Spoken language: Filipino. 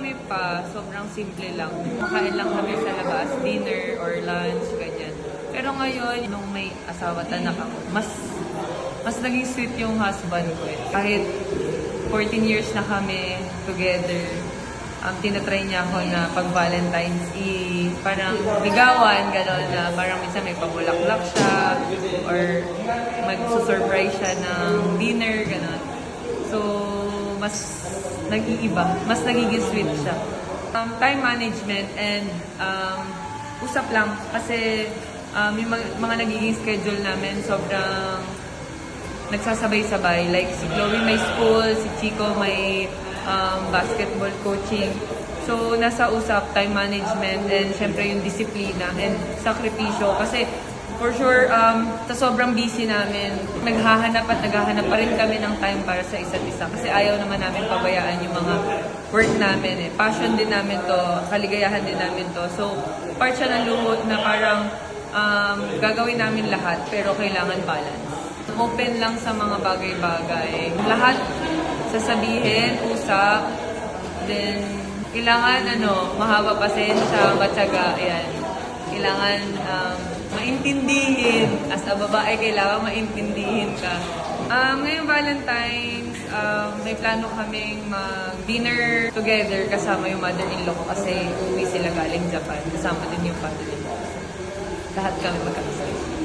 kami pa, sobrang simple lang. Makain lang kami sa labas, dinner or lunch, ganyan. Pero ngayon, nung may asawa at anak ako, mas naging sweet yung husband ko eh. Kahit 14 years na kami together, tinatry niya ako na pag Valentine's Eve, parang ligawan, gano'n na parang minsan may pabulaklak siya or mag-surprise siya ng dinner, gano'n. So, mas nag-iiba, mas nagiging sweet siya. Time management and usap lang kasi yung mga nagiging schedule namin sobrang nagsasabay-sabay. Like si Chloe may school, si Chico may basketball coaching. So, nasa usap, time management, and syempre yung disiplina and sakripisyo. Kasi, for sure, sa sobrang busy namin, naghahanap pa rin kami ng time para sa isa't isa. Kasi ayaw naman namin pabayaan yung mga work namin. Passion din namin to, kaligayahan din namin to. So, part siya ng luhod na parang gagawin namin lahat, pero kailangan balance. Open lang sa mga bagay-bagay. Lahat sasabihin, usap, then kailangan mahaba pasensya, matyaga, ayan. Kailangan maintindihin. As a babae, kailangan maintindihin ka. Ngayong Valentine's, may plano kaming mag-dinner together kasama yung mother-in-law ko kasi uwi sila galing Japan. Kasama din yung family. Lahat kami magkakasama.